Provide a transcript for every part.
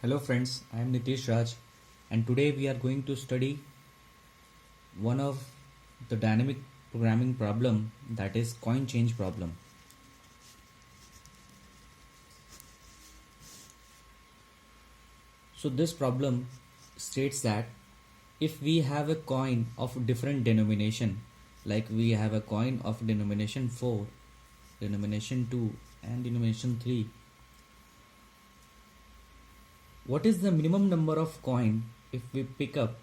Hello friends, I am Nitish Raj and today we are going to study one of the dynamic programming problem, that is coin change problem. So this problem states that if we have a coin of different denomination, like we have a coin of denomination 4, denomination 2 and denomination 3, what is the minimum number of coin if we pick up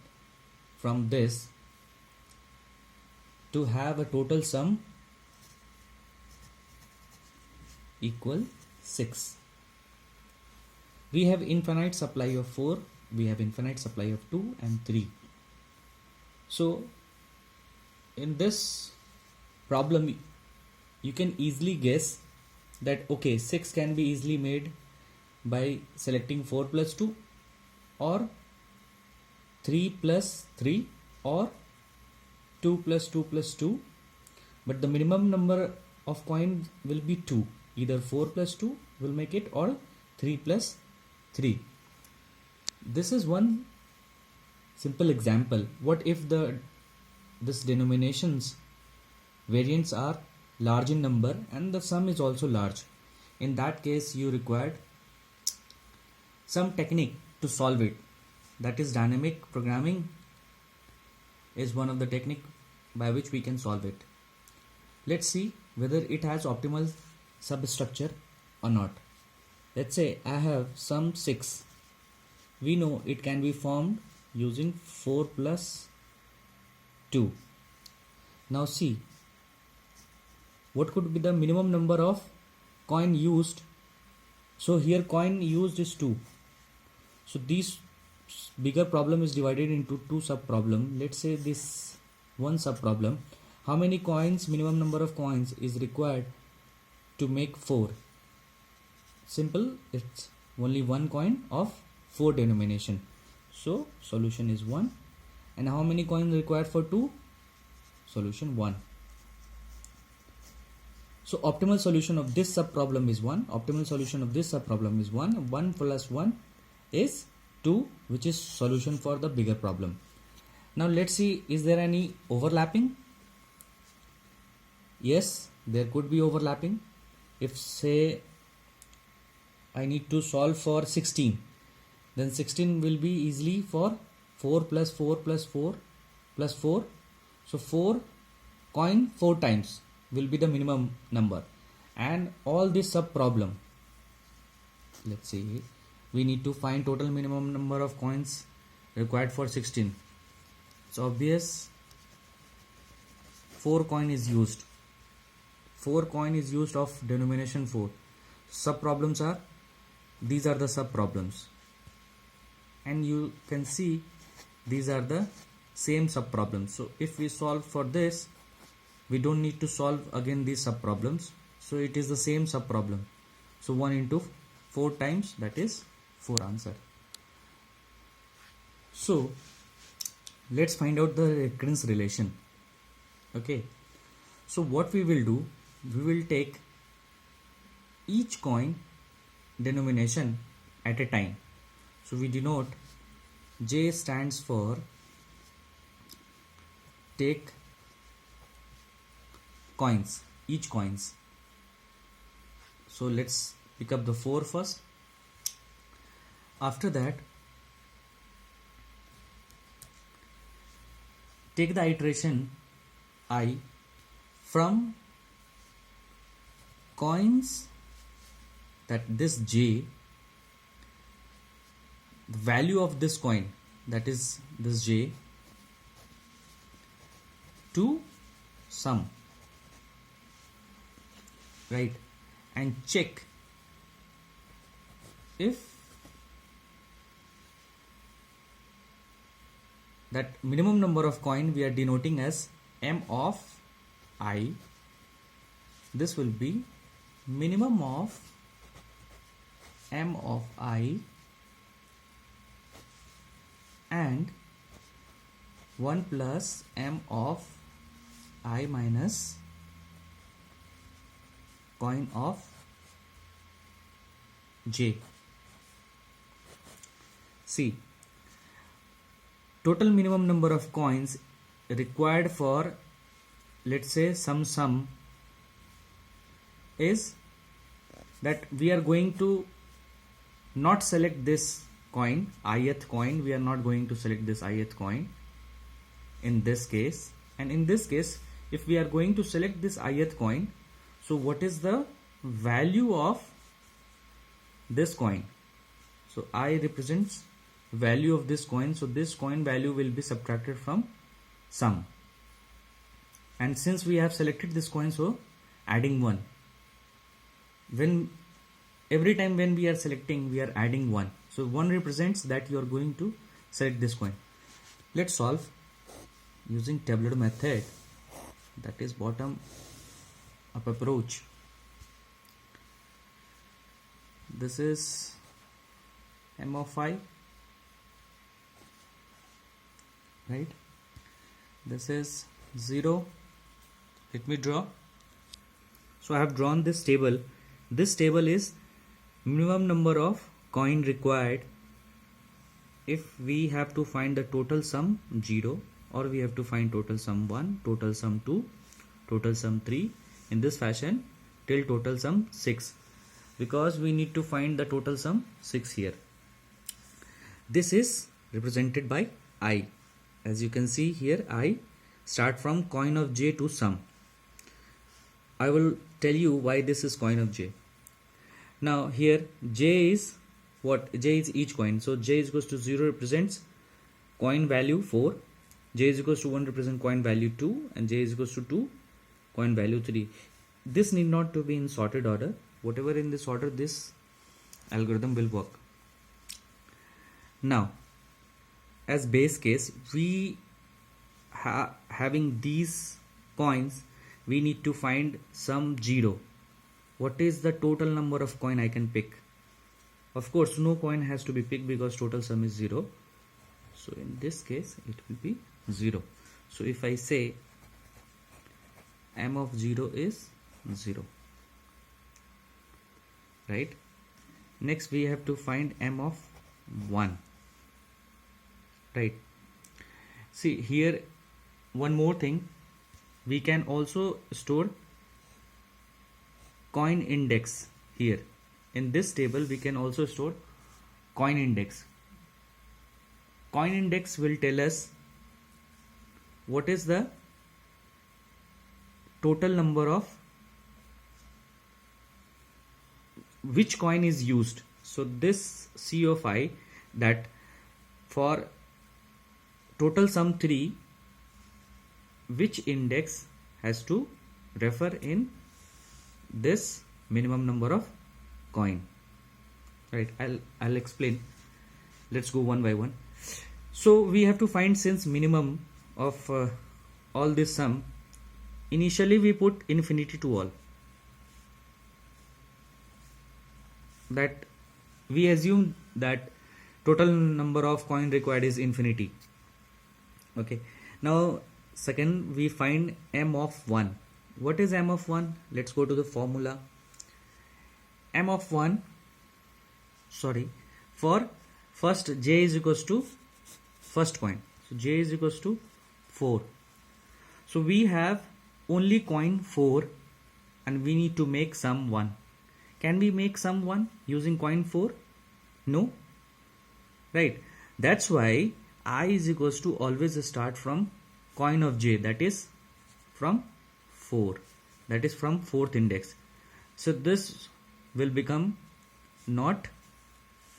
from this to have a total sum equal 6? We have infinite supply of 4, we have infinite supply of 2 and 3. So in this problem you can easily guess that okay, 6 can be easily made by selecting 4 plus 2 or 3 plus 3 or 2 plus 2 plus 2, but the minimum number of coins will be 2. Either 4 plus 2 will make it or 3 plus 3. This is one simple example. What if this denominations variants are large in number and the sum is also large? In that case you required some technique to solve it. That is, dynamic programming is one of the technique by which we can solve it. Let's see whether it has optimal substructure or not. Let's say I have sum 6. We know it can be formed using 4 plus 2. Now see, what could be the minimum number of coin used? So here coin used is 2. So this bigger problem is divided into two sub problem. Let's say this one sub problem. How many coins, minimum number of coins is required to make 4? Simple, it's only one coin of 4 denomination. So solution is 1. And how many coins required for 2? Solution 1. So optimal solution of this sub problem is 1. Optimal solution of this sub problem is 1. 1 plus 1 is 2, which is solution for the bigger problem. Now let's see, is there any overlapping? Yes, there could be overlapping. If say I need to solve for 16, then 16 will be easily for 4 plus 4 plus 4 plus 4. So 4 coin 4 times will be the minimum number. And all this sub problem, let's see, we need to find total minimum number of coins required for 16. It's obvious 4 coin is used. 4 coin is used of denomination 4. Sub problems are, these are the sub problems. And you can see these are the same sub problems. So if we solve for this, we don't need to solve again these sub problems. So it is the same sub problem. So 1 into 4 times, that is 4 answer. So let's find out the recurrence relation. Okay, so what we will do, we will take each coin denomination at a time. So we denote, J stands for take coins, each coins. So let's pick up the 4 first. After that, take the iteration I from coins, that this J, the value of this coin, that is this J, to sum, right? And check if that minimum number of coin we are denoting as m of I. This will be minimum of m of I and 1 plus m of I minus coin of J. See, total minimum number of coins required for, let's say, some sum is that we are going to not select this coin, ith coin. We are not going to select this ith coin in this case. And in this case, if we are going to select this ith coin, so what is the value of this coin? So I represents value of this coin. So this coin value will be subtracted from sum. And since we have selected this coin, so adding 1. When every time when we are selecting, we are adding 1. So 1 represents that you are going to select this coin. Let's solve using tabular method, that is bottom up approach. This is m of I, right? This is 0. Let me draw. So I have drawn this table. This table is minimum number of coin required if we have to find the total sum 0, or we have to find total sum 1, total sum 2, total sum 3, in this fashion till total sum 6, because we need to find the total sum 6 here. This is represented by I. As you can see here, I start from coin of j to sum. I will tell you why this is coin of j. Now here j is what? J is each coin. So j is equals to 0 represents coin value 4, j is equals to 1 represent coin value 2, and j is equals to 2 coin value 3. This need not to be in sorted order. Whatever in this order, this algorithm will work. Now as base case, we having these coins, we need to find sum 0. What is the total number of coin I can pick? Of course, no coin has to be picked because total sum is 0. So in this case, it will be 0. So if I say m of 0 is 0, right? Next we have to find m of 1, right? See here, one more thing, we can also store coin index here. In this table we can also store coin index. Coin index will tell us what is the total number of which coin is used. So this C of I, that for total sum 3, which index has to refer in this minimum number of coin, right? I'll explain. Let's go one by one. So we have to find, since minimum of all this sum, initially we put infinity to all, that we assume that total number of coin required is infinity. Okay, now second we find m of 1. What is m of 1? Let's go to the formula. M of 1, sorry, for first j is equals to first coin, so j is equals to 4. So we have only coin 4 and we need to make sum 1. Can we make sum 1 using coin 4? No, right? That's why I is equals to always start from coin of j, that is from 4, that is from 4th index. So this will become not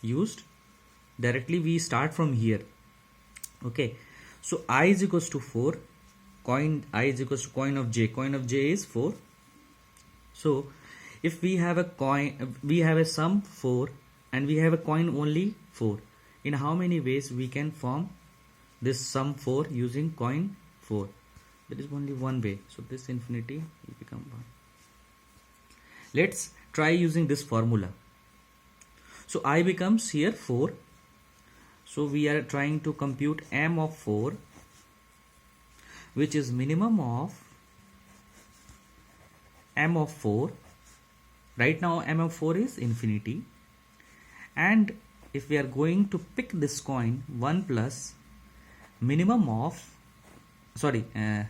used. Directly we start from here. Okay, so I is equals to 4, coin I is equals to coin of j is 4. So if we have a coin, we have a sum 4 and we have a coin only 4, in how many ways we can form this sum 4 using coin 4? There is only one way. So this infinity will become 1. Let's try using this formula. So I becomes here 4. So we are trying to compute m of 4, which is minimum of m of 4. Right now m of 4 is infinity, and if we are going to pick this coin, 1 plus minimum of, sorry, a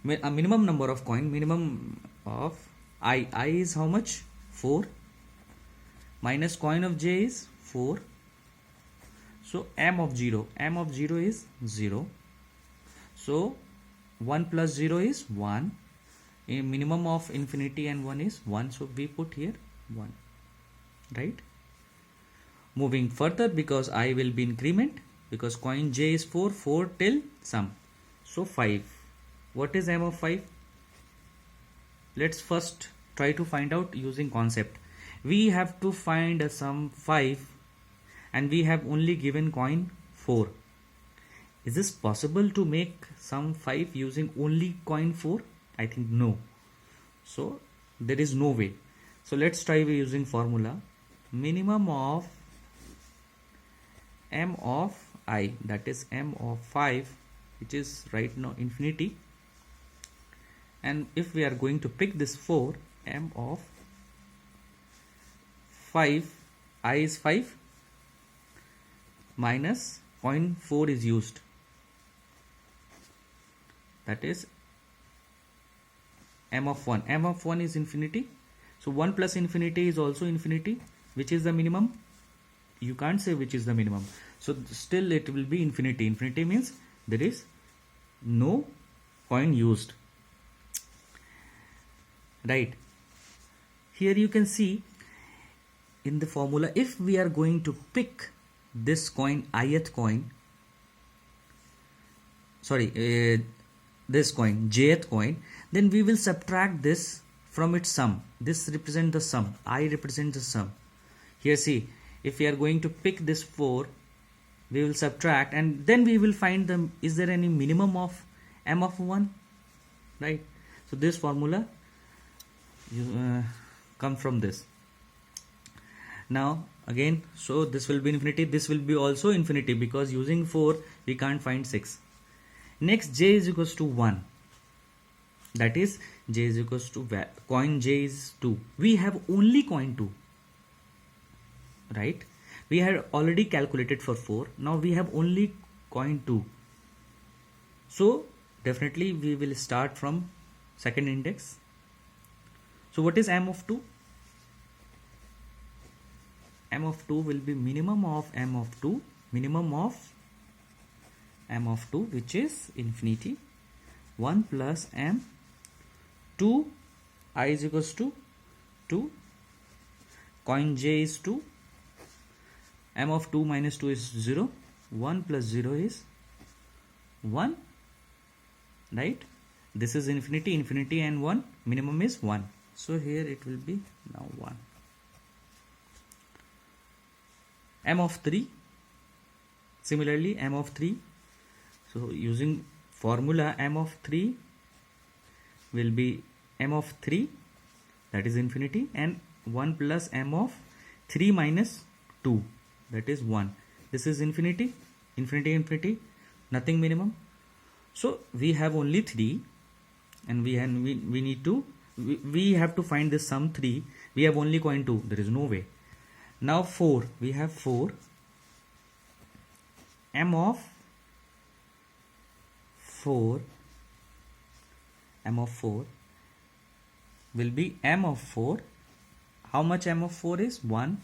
minimum number of coin, minimum of I is how much? 4, minus coin of j is 4, so m of 0 is 0, so 1 plus 0 is 1, a minimum of infinity and 1 is 1, so we put here 1, right? Moving further, because I will be increment, because coin j is 4 till sum, so 5. What is m of 5? Let's first try to find out using concept. We have to find a sum 5 and we have only given coin 4. Is this possible to make sum 5 using only coin 4? I think no. So there is no way. So let's try using formula. Minimum of m of I, that is m of 5, which is right now infinity. And if we are going to pick this 4, m of 5, I is 5, minus coin 4 is used, that is m of 1. M of 1 is infinity, so 1 plus infinity is also infinity. Which is the minimum? You can't say which is the minimum, so still it will be infinity. Infinity means there is no coin used, right? Here you can see in the formula, if we are going to pick this coin, ith coin, sorry, this coin, jth coin, then we will subtract this from its sum. This represents the sum, I represents the sum. Here see, if we are going to pick this 4, we will subtract and then we will find the, is there any minimum of m of 1, right? So this formula come from this. Now again, so this will be infinity, this will be also infinity, because using 4 we can't find 6. Next, j is equals to 1, that is j is equals to coin j is 2. We have only coin 2, right? We had already calculated for 4, now we have only coin 2, so definitely we will start from second index. So what is m of 2? M of 2 will be minimum of m of 2, minimum of m of 2, which is infinity, 1 plus m, 2, I is equals to 2, coin j is 2, m of 2 minus 2 is 0, 1 plus 0 is 1, right? This is infinity, infinity and 1, minimum is 1, so here it will be now 1. M of 3, similarly m of 3, so using formula m of 3 will be m of 3, that is infinity, and 1 plus m of 3 minus 2, that is 1. This is infinity, infinity, infinity, nothing minimum. So we have only 3 and we need to, we have to find this sum 3. We have only coin 2, there is no way. Now 4, we have 4, m of 4, m of 4 will be m of 4. How much m of 4 is? 1.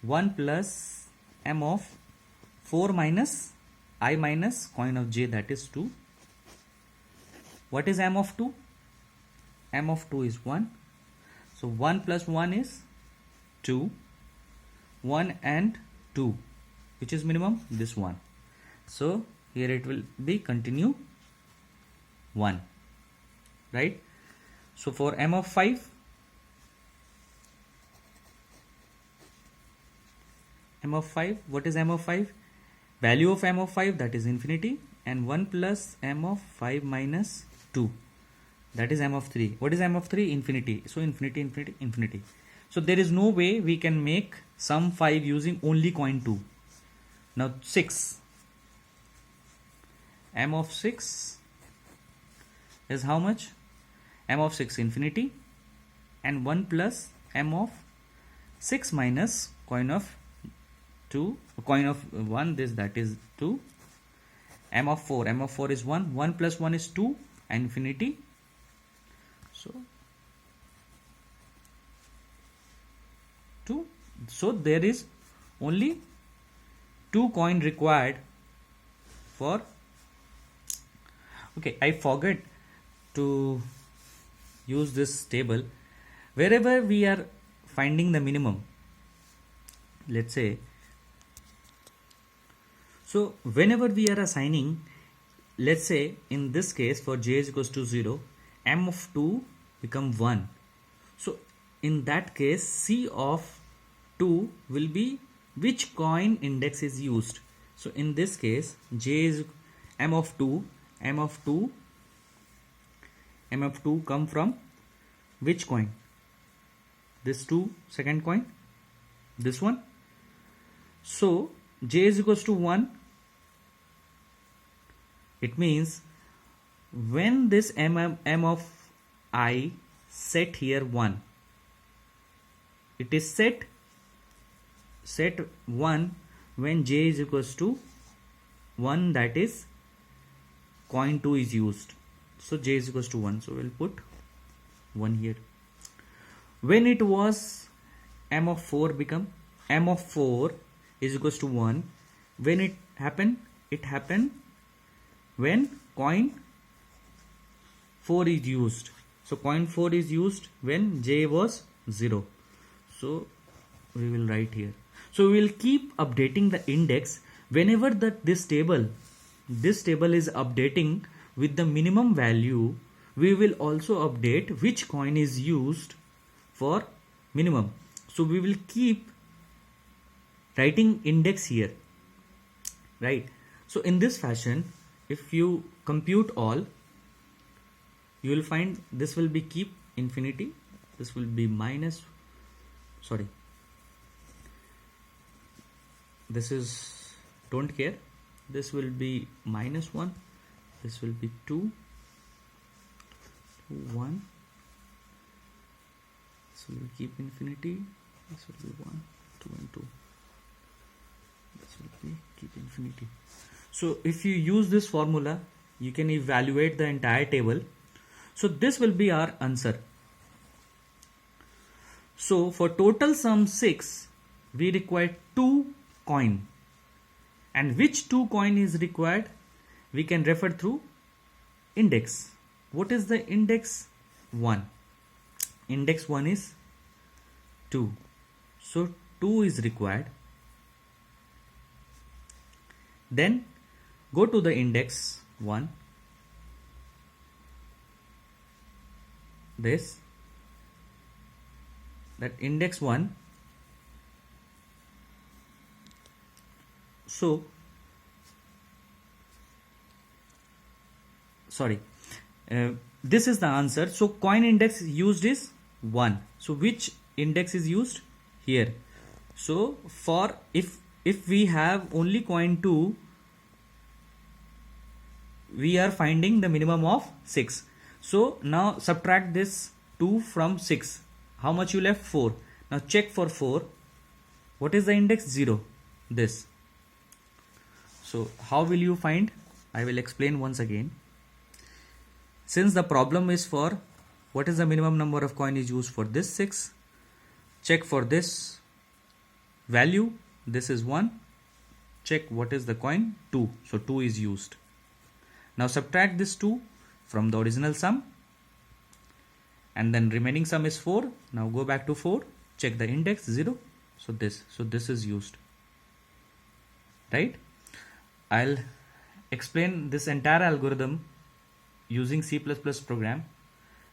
1 plus m of 4 minus I minus coin of j, that is 2. What is m of 2? M of 2 is 1. So 1 plus 1 is 2. 1 and 2. Which is minimum? This one. So here it will be continue 1. Right? So for m of 5, m of 5, what is m of 5? Value of m of 5, that is infinity, and 1 plus m of 5 minus 2, that is m of 3. What is m of 3? Infinity. So infinity, infinity, infinity. So there is no way we can make sum 5 using only coin 2. Now 6, m of 6 is how much? M of 6 infinity, and 1 plus m of 6 minus coin of 2, coin of 1, this that is 2, m of 4 is 1, 1 plus 1 is 2, infinity. So 2, so there is only 2 coin required for, okay, I forget to use this table. Wherever we are finding the minimum, let's say, so whenever we are assigning, let's say in this case for j is equals to 0, m of 2 become 1. So in that case, c of 2 will be which coin index is used. So in this case, j is m of 2 come from which coin? This 2 second coin, this one. So j is equals to 1. It means when this m of I set here 1, it is set 1 when j is equals to 1, that is coin 2 is used. So j is equals to 1, so we'll put 1 here. When it was m of 4 become m of 4 is equals to 1, when it happened when coin 4 is used. So coin 4 is used when j was 0. So we will write here. So we will keep updating the index whenever this table is updating with the minimum value. We will also update which coin is used for minimum. So we will keep writing index here, right? So in this fashion, if you compute all, you will find this will be keep infinity, this will be this is, don't care, this will be -1, this will be 2, 1, this will keep infinity, this will be 1, 2 and 2, this will be keep infinity. So if you use this formula, you can evaluate the entire table. So this will be our answer. So for total sum 6, we require 2 coin, and which 2 coin is required, we can refer through index. What is the index? 1. Index 1 is 2, so 2 is required. Then go to the index 1, this, that index 1. So this is the answer. So coin index used is 1. So which index is used? Here. So for if we have only coin 2, we are finding the minimum of 6. So now subtract this 2 from 6. How much you left? 4. Now check for 4. What is the index? 0. This. So how will you find? I will explain once again. Since the problem is for what is the minimum number of coin is used for this 6, check for this value. This is 1. Check what is the coin? 2. So 2 is used. Now subtract this 2 from the original sum, and then remaining sum is 4. Now go back to 4, check the index 0. So this is used, right? I'll explain this entire algorithm using C++ program,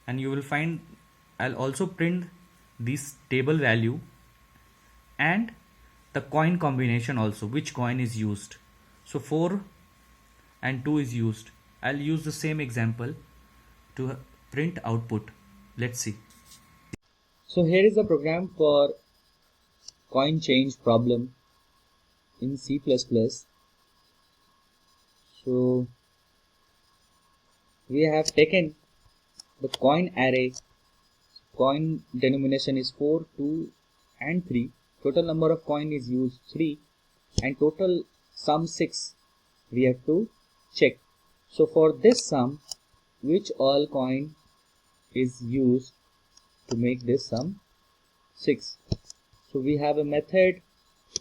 and you will find I'll also print this table value and the coin combination also, which coin is used. So 4 and 2 is used. I'll use the same example to print output. Let's see. So here is the program for coin change problem in C++. So we have taken the coin array. Coin denomination is 4, 2 and 3. total number of coin is used 3 and total sum 6. We have to check. So for this sum, which all coin is used to make this sum 6? So we have a method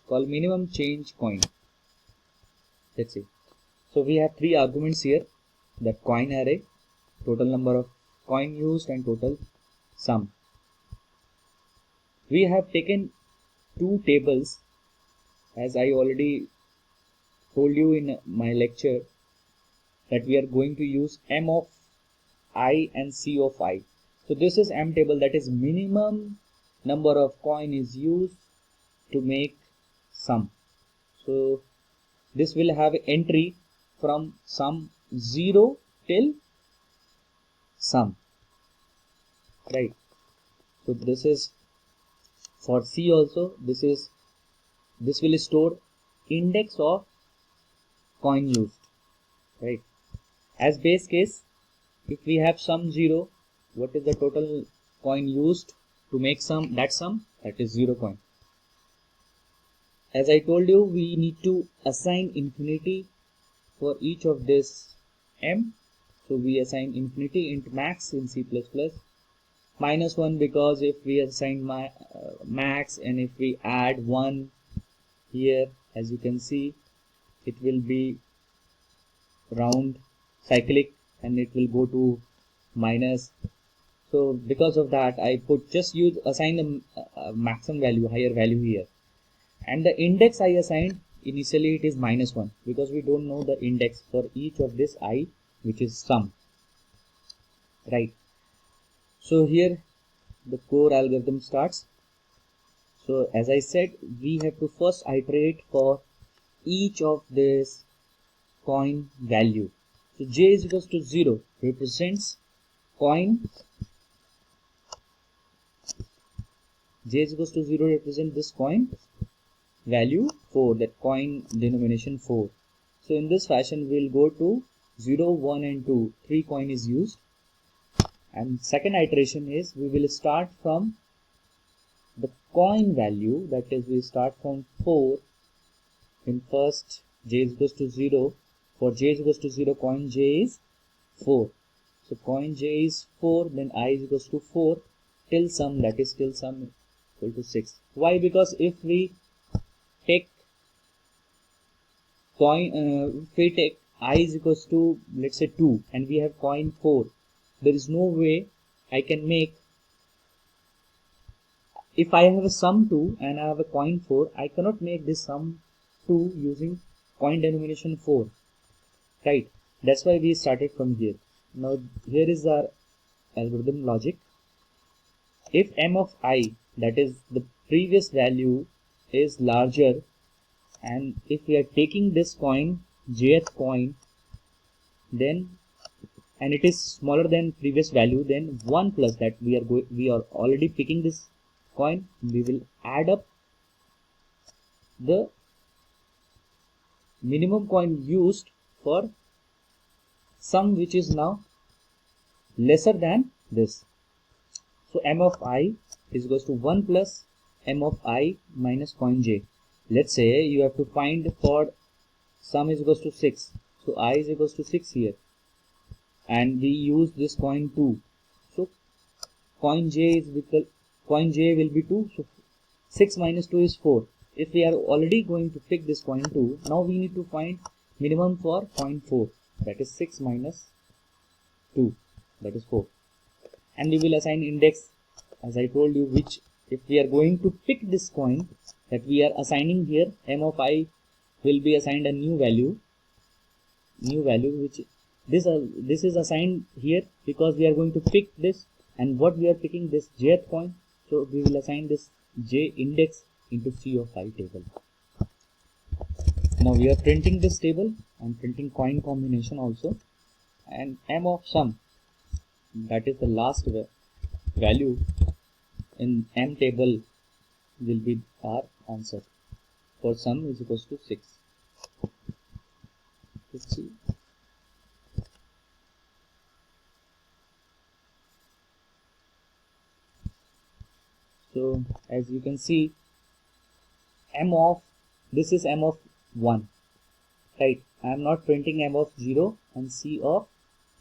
called minimum change coin. Let's see. So we have 3 arguments here, that coin array, total number of coin used and total sum. We have taken 2 tables, as I already told you in my lecture, that we are going to use M of I and C of I. So this is M table, that is minimum number of coin is used to make sum. So this will have entry from sum 0 till sum, right? So this is for C also. This will store index of coin used, right? As base case, if we have sum 0, what is the total coin used to make sum? That is 0 coin. As I told you, we need to assign infinity for each of this M. So we assign infinity int max in C++, -1 because if we assign max and if we add 1 here, as you can see, it will be round cyclic and it will go to minus. So because of that, I put just assign the maximum value, higher value here, and the index I assigned initially it is -1 because we don't know the index for each of this I, which is sum, right? So here the core algorithm starts. So as I said, we have to first iterate for each of this coin value. So j is equals to 0 represents coin, j is equals to 0 represent this coin value 4, that coin denomination 4. So in this fashion we'll go to 0, 1 and 2, 3 coin is used, and second iteration is we will start from the coin value, that is we start from 4 in first j is equals to 0. For j is equals to 0, coin j is 4. So coin j is 4, then I is equals to 4 till sum, that is till sum equal to 6. Why? Because if we take coin, if we take I is equals to let's say 2 and we have coin 4, there is no way I can make, if I have a sum 2 and I have a coin 4, I cannot make this sum 2 using coin denomination 4, right? That's why we started from here. Now here is our algorithm logic. If M of I, that is the previous value, is larger, and if we are taking this coin, jth coin, then, and it is smaller than previous value, then 1 plus that we are already picking this coin, we will add up the minimum coin used for sum which is now lesser than this. So M of I is equals to 1 plus M of I minus coin j. Let's say you have to find for sum is equals to 6. So I is equals to 6 here. And we use this coin 2. So coin j will be 2. So 6 minus 2 is 4. If we are already going to pick this coin 2, now we need to find minimum for coin 4. That is 6 minus 2. That is 4. And we will assign index, as I told you, which if we are going to pick this coin that we are assigning here, M of I will be assigned a new value, which this is assigned here because we are going to pick this, and what we are picking, this jth coin. So we will assign this j index into C of I table. Now we are printing this table and printing coin combination also, and M of sum, that is the last value in M table, will be our answer. For sum is equals to 6. Let's see. So as you can see, m of, this is m of 1, right? I am not printing m of 0 and c of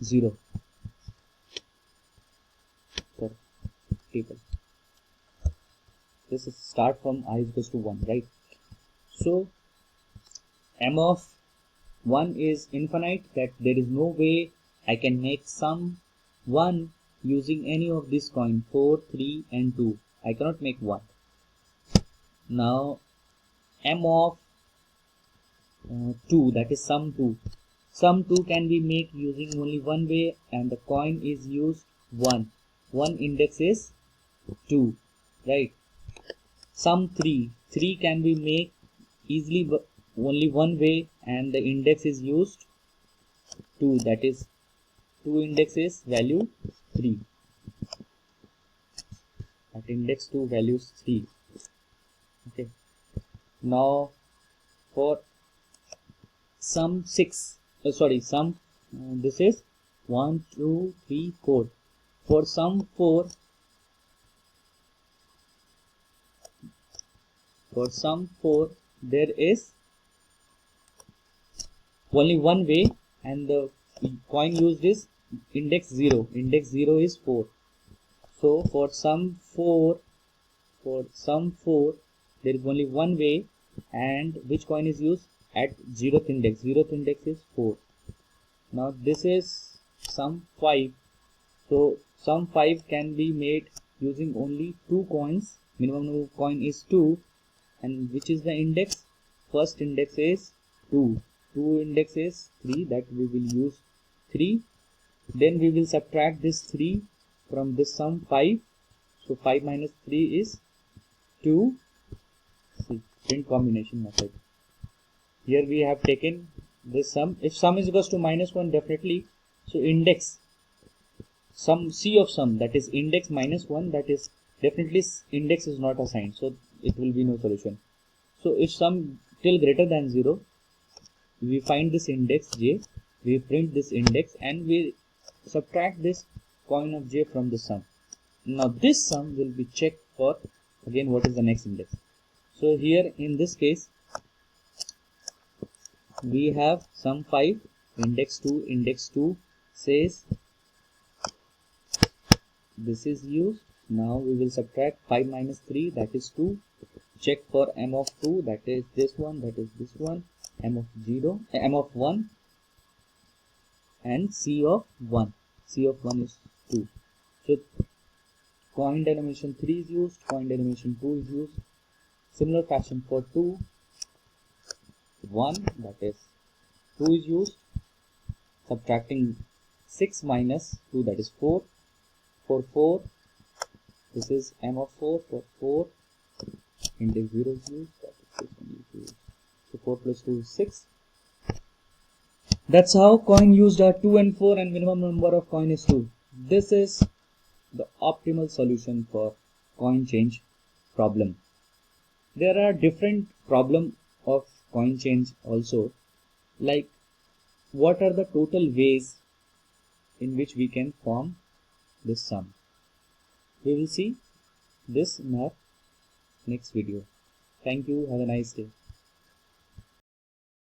0 for table. This is start from I is equals to 1, right? So m of 1 is infinite, that there is no way I can make sum 1 using any of this coin 4, 3 and 2. I cannot make 1. Now m of 2, that is sum 2. Sum 2 can be made using only one way, and the coin is used 1. 1 index is 2, right? Sum 3. 3 can be made easily only one way, and the index is used 2, that is 2 index is value 3. At index 2 values 3. Okay. Now for sum 6, sum this is 1, 2, 3, 4. For sum 4, there is only one way, and the coin used is index 0. Index 0 is 4. So for sum 4, there is only one way, and which coin is used? At 0th index. 0th index is 4. Now this is sum 5. So sum 5 can be made using only 2 coins. Minimum number of coin is 2, and which is the index? First index is 2. 2 index is 3, that we will use 3. Then we will subtract this 3 from this sum 5. So 5 minus 3 is 2. See, print combination method. Here we have taken this sum. If sum is equals to minus 1, definitely, so index sum c of sum, that is index minus 1, that is definitely index is not assigned, so it will be no solution. So if sum till greater than 0, we find this index j, we print this index, and we subtract this coin of j from the sum. Now this sum will be checked for again what is the next index. So here in this case we have sum 5, index 2 says this is used. Now we will subtract 5 minus 3, that is 2. Check for m of 2, that is this one, that is this one. M of 0, m of 1, and c of 1. C of 1 is 2. So coin denomination 3 is used, coin denomination 2 is used. Similar fashion for 2, 1, that is 2 is used. Subtracting 6 minus 2, that is 4. For 4, this is m of 4. For 4, index 0 is used, that is this one is used. So 4 plus 2 is 6. That's how coin used are 2 and 4, and minimum number of coin is 2. This is the optimal solution for coin change problem. There are different problem of coin change also, like what are the total ways in which we can form this sum. We will see this in our next video. Thank you. Have a nice day.